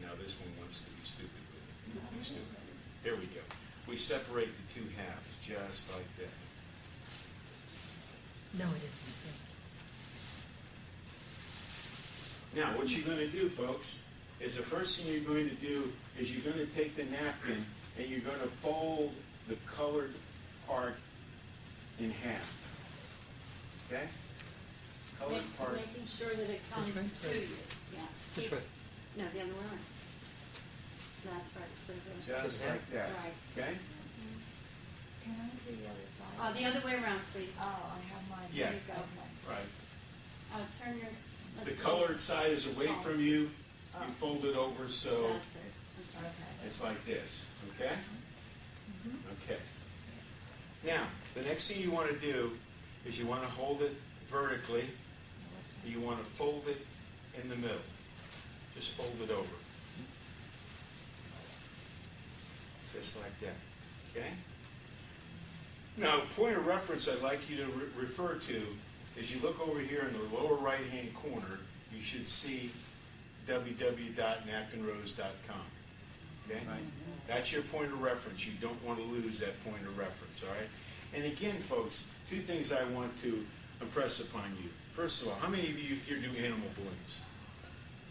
Now this one wants to be stupid with it. Stupid. There we go. We separate the two halves, just like that. No, it isn't. Now, what you're going to do, folks, is the first thing you're going to do is you're going to take the napkin and you're going to fold the colored part in half. Okay? Colored part. Making sure that it comes to you. Yes. No, the other way around. That's right. So Just like that. Right. Okay? Can I see the other side? The other way around, sweetie. Oh, I have mine. Yeah. There you go. Right. Turn yours. The colored side is away from you. You fold it over so That's it. Okay. it's like this. Okay? Okay. Now, the next thing you want to do is you want to hold it vertically. You want to fold it in the middle. Just fold it over. Just like that. Okay? Now, point of reference I'd like you to refer to is you look over here in the lower right-hand corner, you should see www.napkinrose.com. Okay? Right. That's your point of reference. You don't want to lose that point of reference, all right? And again, folks, two things I want to impress upon you. First of all, how many of you here do animal balloons?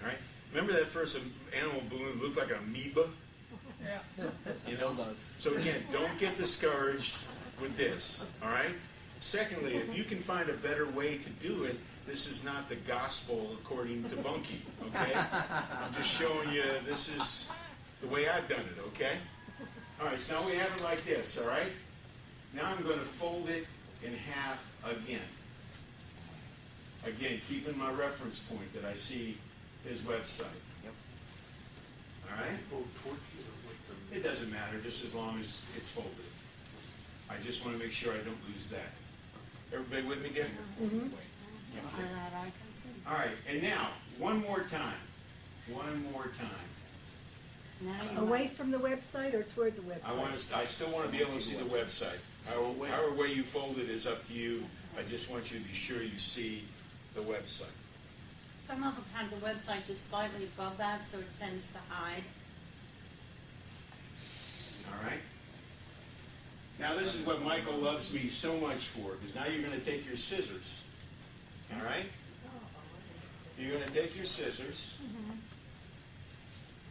All right? Remember that first animal balloon looked like an amoeba? Yeah. You know? So again, don't get discouraged with this, all right? Secondly, if you can find a better way to do it, this is not the gospel according to Bunky, okay? I'm just showing you this is the way I've done it, okay? All right, so now we have it like this, all right? Now I'm going to fold it in half again. Again, keeping my reference point that I see his website. Yep. All right? It doesn't matter, just as long as it's folded. I just want to make sure I don't lose that. Everybody with me, Deb? Mm-hmm. Okay. I can see. All right, and now, one more time. One more time. Now you Away from the website or toward the website? I still want to be able to see the website. However way you fold it is up to you. I just want you to be sure you see the website. Some of them have the website just slightly above that, so it tends to hide. All right? Now this is what Michael loves me so much for, because now you're going to take your scissors. All right? You're going to take your scissors.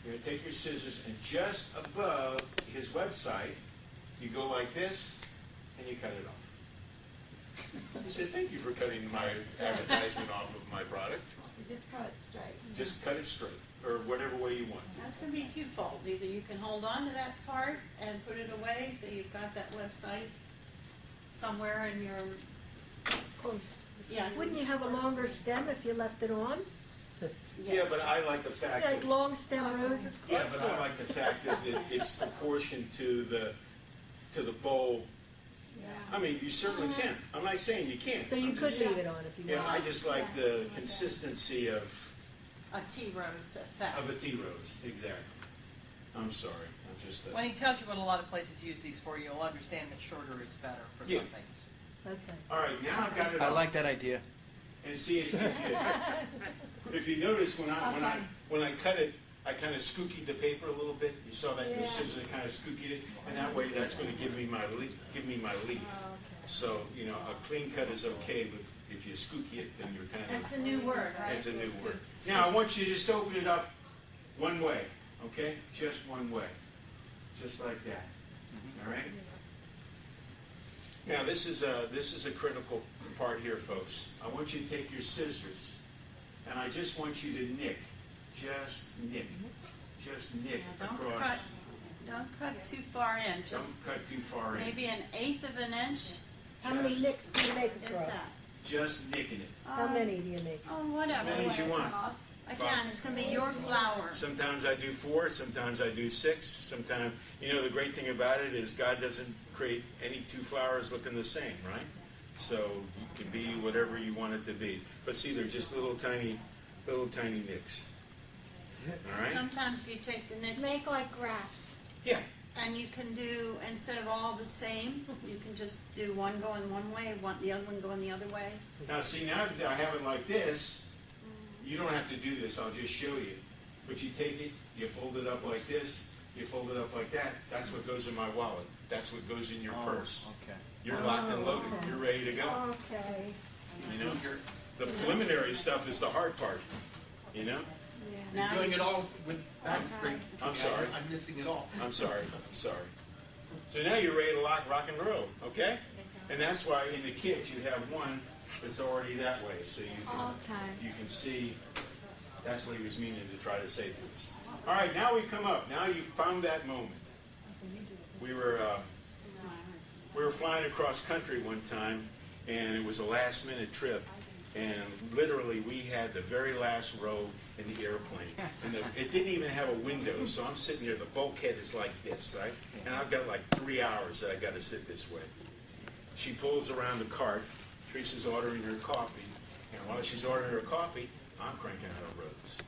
You're going to take your scissors, and just above his website, you go like this, and you cut it off. He said, thank you for cutting my advertisement off of my product. Just cut it straight. Just cut it straight, or whatever way you want to. That's going to be twofold. Either you can hold on to that part and put it away so you've got that website somewhere in your... Close. Yes. Wouldn't you have a longer stem if you left it on? Yeah, but I like the fact Like that... long stem roses? Yeah, but I like the fact that it's proportioned to the bowl. Yeah. I mean, you certainly can. I'm not saying you can't. So you I'm could just- leave it on if you Yeah, want. I just like the consistency of A tea rose effect. a tea rose. Exactly. I'm sorry. I'm just... When he tells you what a lot of places use these for, you'll understand that shorter is better for Yeah. some things. Okay. All right, now I've got it I on. like that idea. And see, if you notice when I cut it, I kind of skookied the paper a little bit. You saw that in the scissors, I kind of skookied it, and that way that's going to give me my leaf. So you know, a clean cut is okay, but if you skooky it, then you're kind of. That's a new word, right? It's a new word. Now I want you to just open it up one way, okay? Just one way, just like that. All right. Now this is a critical part here, folks. I want you to take your scissors, and I just want you to nick, just nick across. Don't cut too far in. Don't Just cut too far in. maybe 1/8 of an inch. How many nicks do you make If across? that. Just nicking it. How many do you make? Oh, whatever. How many as you want. Again, it's going to be your flour. Sometimes I do 4, sometimes I do 6, sometimes, you know, the great thing about it is God doesn't create any two flowers looking the same, right? So you can be whatever you want it to be. But see, they're just little tiny nicks. All right? Sometimes if you take the nicks Make like grass. Yeah. and you can do, instead of all the same, you can just do one going one way, the other one going the other way. Now see, now that I have it like this, you don't have to do this, I'll just show you. but you take it, you fold it up like this, you fold it up like that. That's what goes in my wallet. That's what goes in your purse. Okay. You're locked and loaded. okay. You're ready to go. Okay. You know, the preliminary stuff is the hard part. You know. Now You're doing you- it all with back straight. I'm sorry. I'm missing it all. I'm sorry. I'm sorry. So now you're ready to rock and roll. Okay. And that's why in the kit you have one that's already that way, so you can see. That's what he was meaning to try to say to us. All right, now we come up. Now you found that moment. We were flying across country one time, and it was a last-minute trip, and literally we had the very last row in the airplane, and it didn't even have a window, so I'm sitting there. The bulkhead is like this, right? And I've got like 3 hours that I got to sit this way. She pulls around the cart. Teresa's ordering her coffee, and while she's ordering her coffee, I'm cranking out a rose.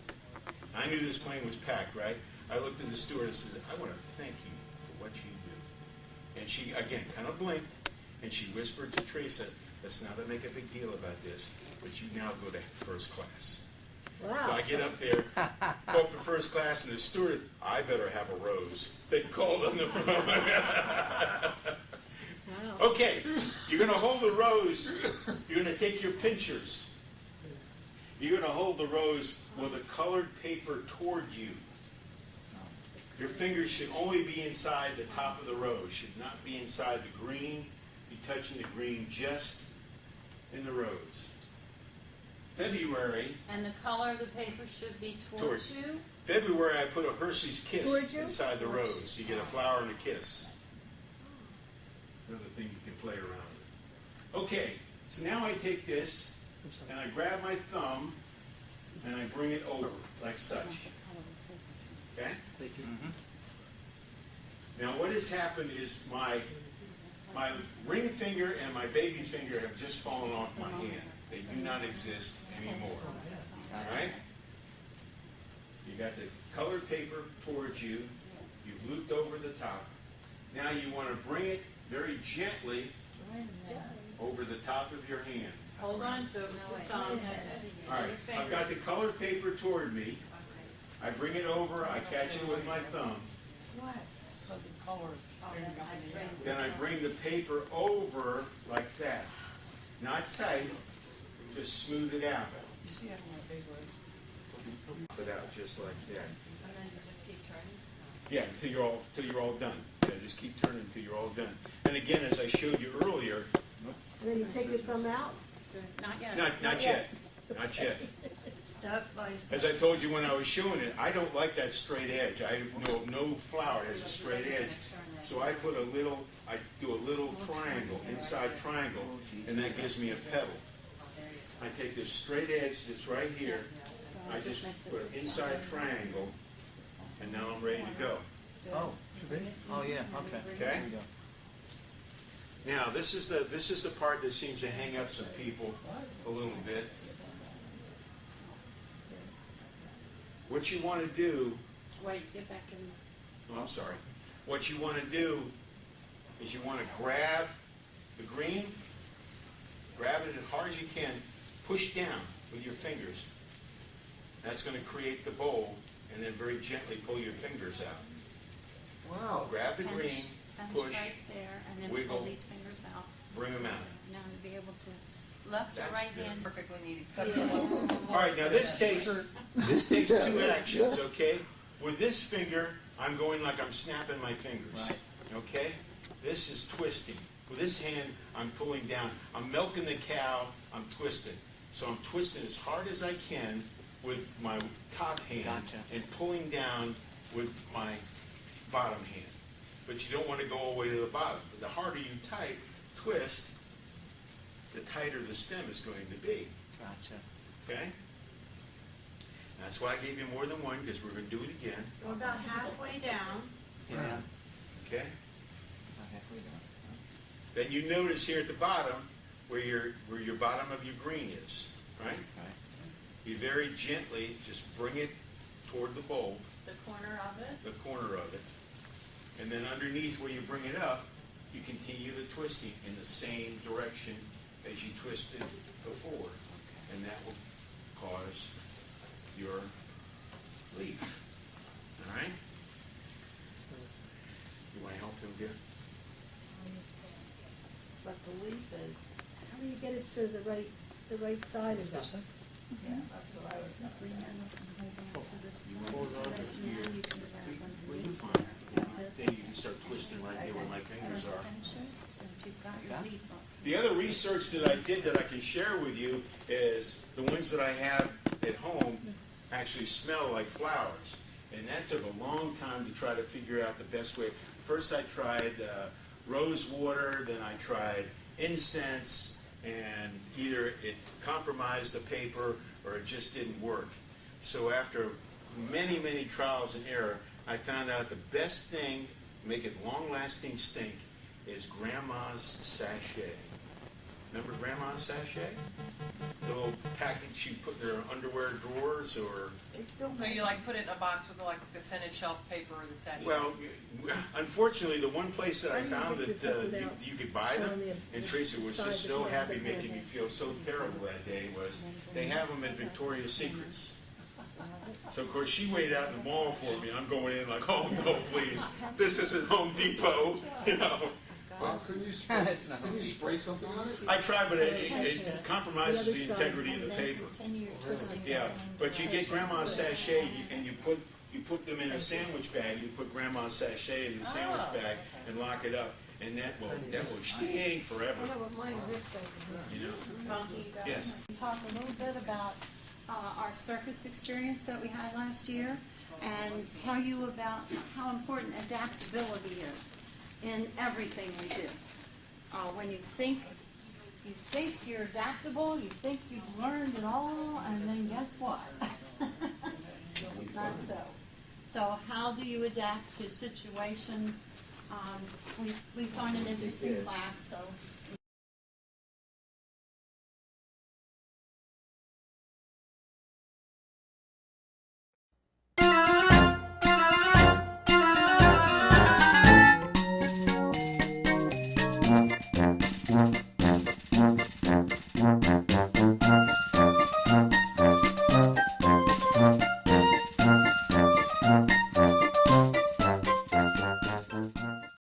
I knew this plane was packed, right? I looked at the stewardess and said, I want to thank you for what you do. And she, again, kind of blinked, and she whispered to Teresa, let's not make a big deal about this, but you now go to first class. So Wow. I get up there, go up to first class, and the steward, I better have a rose. They called on the phone. Wow. Okay, you're going to hold the rose. You're going to take your pinchers. You're going to hold the rose with a colored paper toward you. Your fingers should only be inside the top of the rose, should not be inside the green. Be touching the green just in the rose. February, And the color of the paper should be towards you. February I put a Hershey's Towards Kiss you? inside the rose. You get a flower and a kiss. Another thing you can play around with. Okay, so now I take this and I grab my thumb and I bring it over like such. Okay? Now what has happened is my ring finger and my baby finger have just fallen off my hand. They do not exist anymore. All right? You got the colored paper towards you. You've looped over the top. Now you want to bring it very gently over the top of your hand. Hold on to it with the thumb. All right, I've got the colored paper toward me. I bring it over, I catch it with my thumb. So the colors. Then I bring the paper over like that. Not tight, just smooth it out. You see having a big one? Put it out just like that. And then you just keep turning. Yeah, until you're all done. Yeah, just keep turning until you're all done. And again, as I showed you earlier, And then you take your thumb out? Not yet. not yet. Not yet. Step by step. As I told you when I was showing it, I don't like that straight edge. I know of no flower that has a straight edge. So I do a little triangle, inside triangle, and that gives me a petal. I take this straight edge that's right here, I just put an inside triangle, and now I'm ready to go. Oh, oh yeah, okay. Okay? There we go. Now this is the part that seems to hang up some people a little bit. What you want to do, Wait, get back in this. oh, I'm sorry. What you want to do is you want to grab the green, grab it as hard as you can, push down with your fingers. That's going to create the bowl, and then very gently pull your fingers out. Wow. Grab the Pinch- green, pinch push, right there, and then wiggle, pull these fingers out. bring them out. Now you'll be able to left or That's right good. hand. Perfectly neat, except for one. All right, now this takes two actions, okay? With this finger, I'm going like I'm snapping my fingers, okay? This is twisting. With this hand, I'm pulling down. I'm milking the cow, I'm twisting. So I'm twisting as hard as I can with my top hand Gotcha. and pulling down with my bottom hand. But you don't want to go all the way to the bottom. But the harder you twist, the tighter the stem is going to be. Gotcha. Okay? That's why I gave you more than one, because we're going to do it again. Go about halfway down. Yeah. Okay? Not halfway down. Then you notice here at the bottom where your bottom of your green is, right? Okay. You very gently just bring it toward the bowl, The corner of it. the corner of it, and then underneath where you bring it up, you continue the twisting in the same direction as you twisted before, and that will cause your leaf. All right? You want to help him, dear? But the leaf is, How do you get it so the right side is up? yeah, that's what I was gonna say. Where you find it? Then you can start twisting right there where my fingers are. The other research that I did that I can share with you is the ones that I have at home actually smell like flowers. And that took a long time to try to figure out the best way. First I tried rose water, then I tried incense, and either it compromised the paper or it just didn't work. So after many, many trials and error, I found out the best thing to make it long-lasting stink is Grandma's sachet. Remember Grandma's sachet? The little package you put in your underwear drawers, or... They still So make you like put it in a box with like the scented shelf paper or the sachet? Well, unfortunately, the one place that I Why don't you found pick that this up without you could buy them, showing and the Teresa was side just that so shows happy it making me there. feel so terrible that day, was they have them at Victoria's Secrets. So, of course, she waited out in the mall for me. I'm going in like, oh, no, please. This isn't Home Depot, you know. Well, couldn't you spray, It's not couldn't you spray something on it? I tried, but it compromises the integrity of the paper. Yeah, but you get Grandma's sachet and you put them in a sandwich bag. You put Grandma's sachet in the sandwich bag and lock it up, and that will stink forever. I know what mine ripped over here. You know? Bunky, Yes. talk a little bit about our circus experience that we had last year, and tell you about how important adaptability is in everything we do. When you think you're adaptable, you think you've learned it all, and then guess what? Not so. So how do you adapt to situations? We find an interesting class, so